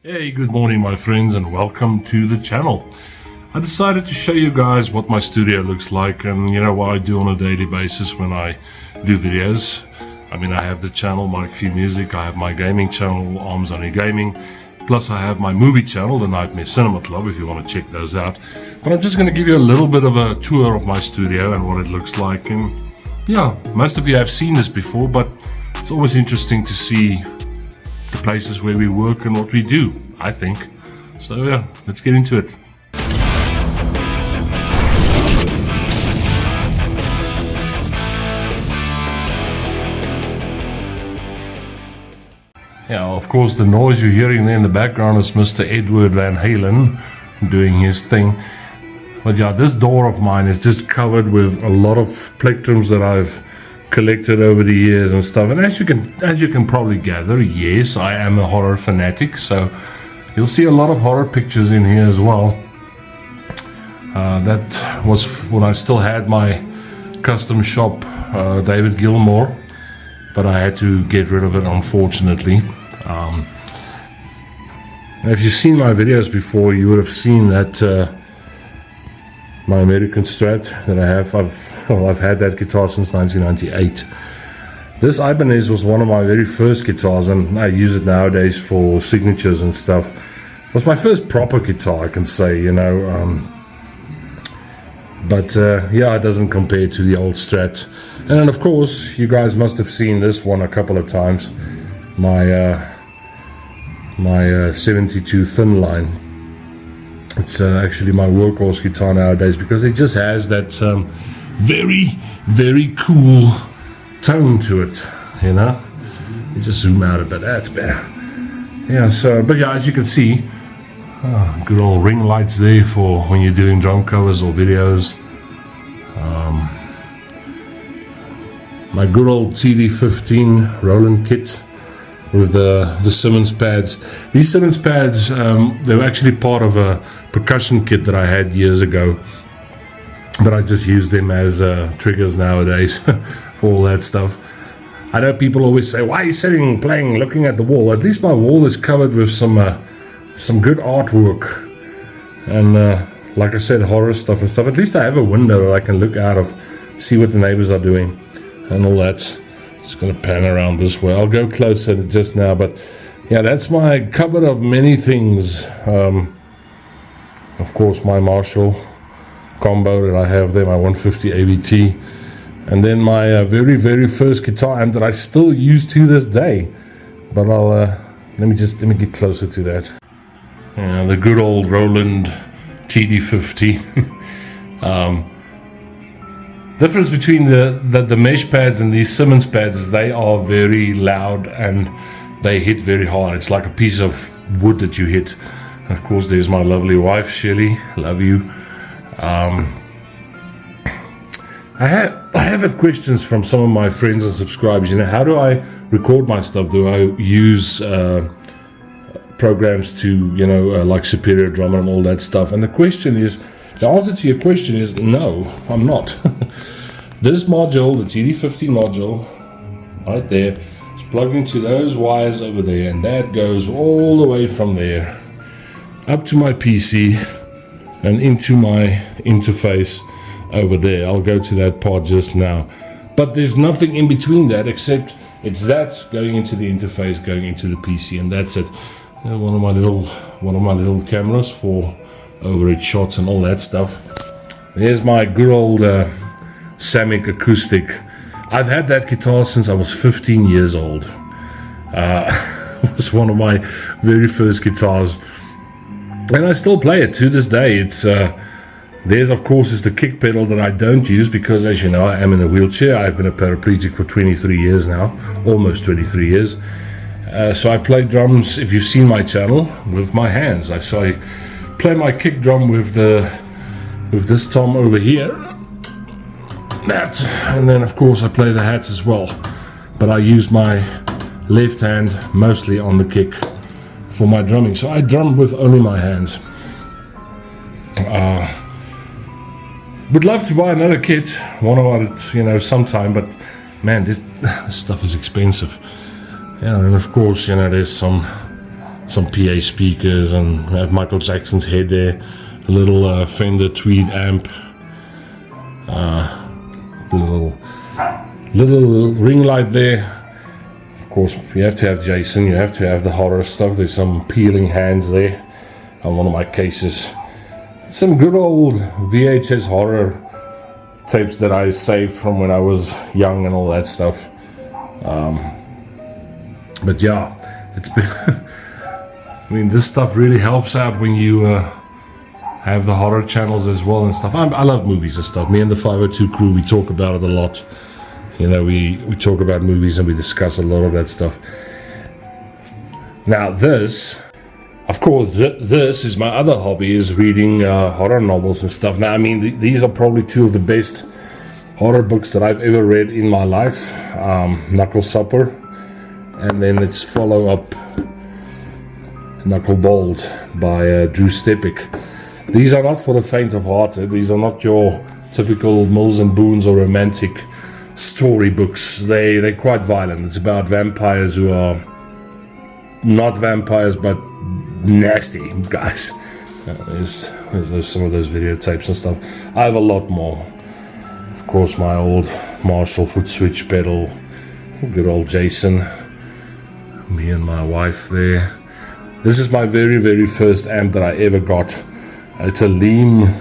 Hey, good morning my friends and welcome to the channel. I decided to show you guys what my studio looks like and what I do on a daily basis when I do videos. I have the channel Mike Fee Music, I have my gaming channel Arms Only Gaming, plus I have my movie channel, the Nightmare Cinema Club, if you want to check those out. But I'm just going to give you a little bit of a tour of my studio and what it looks like. And yeah, most of you have seen this before, but it's always interesting to see the places where we work and what we do, I think. So yeah, let's get into it. Yeah, of course the noise you're hearing there in the background is Mr. Edward Van Halen doing his thing. But yeah, this door of mine is just covered with a lot of plectrums that I've collected over the years and stuff. And as you can probably gather, yes, I am a horror fanatic, so you'll see a lot of horror pictures in here as well. That was when I still had my custom shop, David Gilmour, but I had to get rid of it, unfortunately. If you've seen my videos before, you would have seen that my American Strat that I have. I've had that guitar since 1998. This Ibanez was one of my very first guitars, and I use it nowadays for signatures and stuff. It was my first proper guitar, I can say, but yeah, it doesn't compare to the old Strat. And then of course you guys must have seen this one a couple of times, my 72 Thin Line. It's actually my workhorse guitar nowadays because it just has that very, very cool tone to it, You just zoom out a bit, that's better. Yeah, but yeah, as you can see, good old ring lights there for when you're doing drum covers or videos. My good old TD15 Roland kit with the Simmons pads. These Simmons pads, they were actually part of a percussion kit that I had years ago, but I just use them as triggers nowadays for all that stuff. I know people always say, why are you sitting, playing, looking at the wall? At least my wall is covered with some good artwork and like I said, horror stuff and stuff. At least I have a window that I can look out of, see what the neighbors are doing and all that. Just going to pan around this way. I'll go closer just now, but yeah, that's my cupboard of many things. Of course, my Marshall combo that I have there, my 150 AVT, and then my very, very first guitar amp that I still use to this day. But let me get closer to that. Yeah, the good old Roland TD50. Difference between the mesh pads and these Simmons pads is they are very loud and they hit very hard. It's like a piece of wood that you hit. Of course, there's my lovely wife, Shirley. Love you. I have had questions from some of my friends and subscribers. How do I record my stuff? Do I use programs to, like Superior Drummer and all that stuff? And the answer to your question is no, I'm not. This module, the TD15 module, right there, is plugged into those wires over there, and that goes all the way from there up to my PC and into my interface over there. I'll go to that part just now. But there's nothing in between that except it's that going into the interface, going into the PC, and that's it. One of my little cameras for overhead shots and all that stuff. There's my good old Samick acoustic. I've had that guitar since I was 15 years old. It was one of my very first guitars, and I still play it to this day. It's there's of course is the kick pedal that I don't use because, as you know, I am in a wheelchair. I've been a paraplegic for 23 years now, almost 23 years. So I play drums, if you've seen my channel, with my hands. I play my kick drum with this tom over here, and then of course I play the hats as well. But I use my left hand mostly on the kick for my drumming. So I drum with only my hands. Would love to buy another kit, one of it, sometime. But man, this stuff is expensive. Yeah, and of course, there's some some PA speakers, and I have Michael Jackson's head there, a little Fender Tweed amp, little ring light there. Of course, you have to have Jason, you have to have the horror stuff. There's some peeling hands there on one of my cases. Some good old VHS horror tapes that I saved from when I was young and all that stuff. But yeah, it's been I mean, this stuff really helps out when you have the horror channels as well and stuff. I love movies and stuff. Me and the 502 crew, we talk about it a lot. You know, we talk about movies and we discuss a lot of that stuff. Now this, of course, this is my other hobby, is reading horror novels and stuff. Now, I mean, these are probably two of the best horror books that I've ever read in my life. Knuckle Supper, and then its follow-up, Knucklebolt by Drew Stepek. These are not for the faint of heart. These are not your typical Mills and Boons or romantic story books. They're quite violent. It's about vampires who are not vampires but nasty guys. There's some of those videotapes and stuff. I have a lot more. Of course, my old Marshall foot switch pedal, good old Jason, me and my wife there. This is my very first amp that I ever got. It's a Leem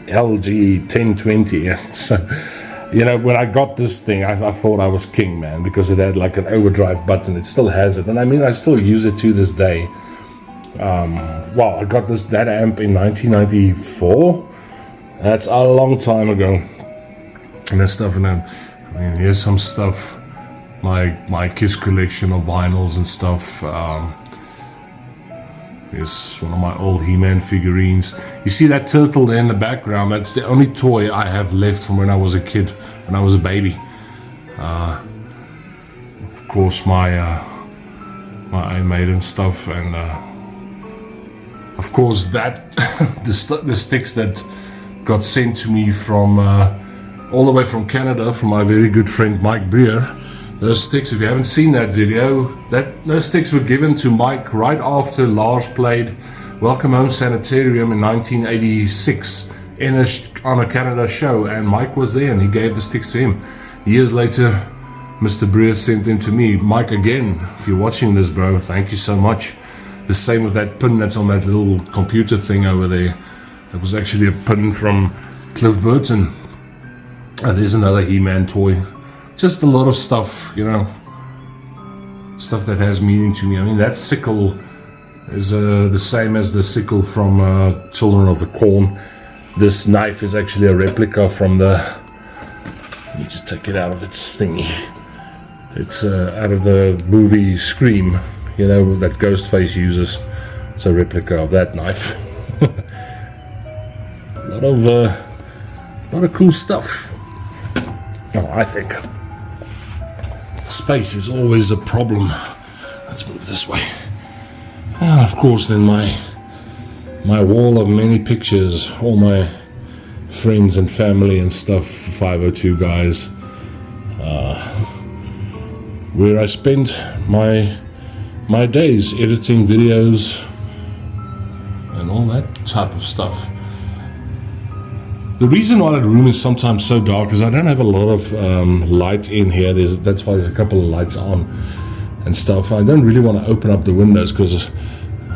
LG 1020. So, you know, when I got this thing, I thought I was king, man, because it had like an overdrive button. It still has it, and I mean, I still use it to this day. Wow, I got that amp in 1994. That's a long time ago. And that stuff, and then, I mean, here's some stuff, my Kiss collection of vinyls and stuff. Here's one of my old He-Man figurines. You see that turtle there in the background? That's the only toy I have left from when I was a kid, when I was a baby. Of course, my Iron Maiden stuff, and of course that the sticks that got sent to me from all the way from Canada from my very good friend Mike Breer. Those sticks, if you haven't seen that video, those sticks were given to Mike right after Lars played Welcome Home Sanitarium in 1986 on a Canada show, and Mike was there and he gave the sticks to him. Years later, Mr. Breer sent them to me. Mike, again, if you're watching this, bro, thank you so much. The same with that pin that's on that little computer thing over there. It was actually a pin from Cliff Burton. There's another He-Man toy. Just a lot of stuff, you know, stuff that has meaning to me. I mean, that sickle is the same as the sickle from Children of the Corn. This knife is actually a replica from the, let me just take it out of its thingy. It's out of the movie Scream, you know, that Ghostface uses. It's a replica of that knife. A lot of cool stuff. Oh, I think. Space is always a problem. Let's move this way. And of course, then my wall of many pictures, all my friends and family and stuff, 502 guys, where I spend my days editing videos and all that type of stuff. The reason why that room is sometimes so dark is I don't have a lot of light in here. That's why there's a couple of lights on and stuff. I don't really want to open up the windows because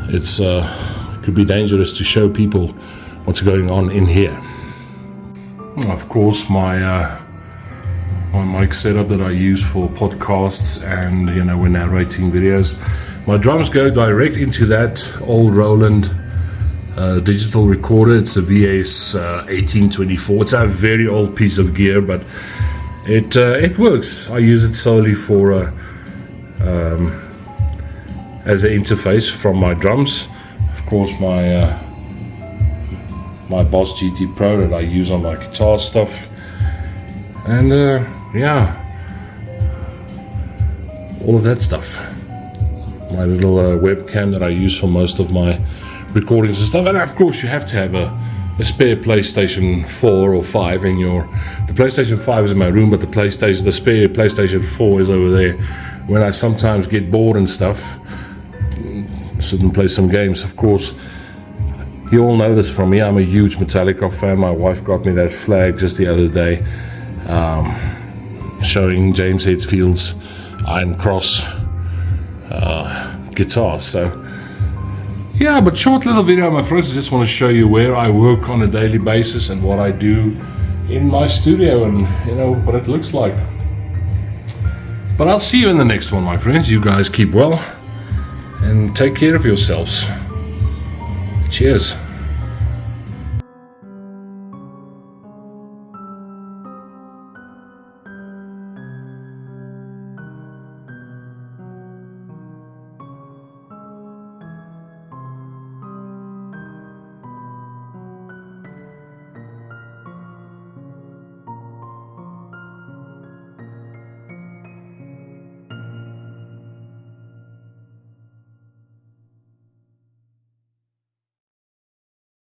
it could be dangerous to show people what's going on in here. Of course, my mic setup that I use for podcasts and, you know, when narrating videos. My drums go direct into that old Roland digital recorder. It's a VS 1824. It's a very old piece of gear, but it works. I use it solely for as an interface from my drums. Of course, my Boss GT Pro that I use on my guitar stuff, and yeah, all of that stuff. My little webcam that I use for most of my recordings and stuff. And of course, you have to have a spare PlayStation 4 or 5 in your. The PlayStation 5 is in my room, but the spare PlayStation 4 is over there. When I sometimes get bored and stuff, sit and play some games. Of course, you all know this from me. I'm a huge Metallica fan. My wife got me that flag just the other day, showing James Hetfield's Iron Cross guitar. So yeah, but short little video, my friends. I just want to show you where I work on a daily basis and what I do in my studio, and you know what it looks like. But I'll see you in the next one, my friends. You guys keep well and take care of yourselves. Cheers.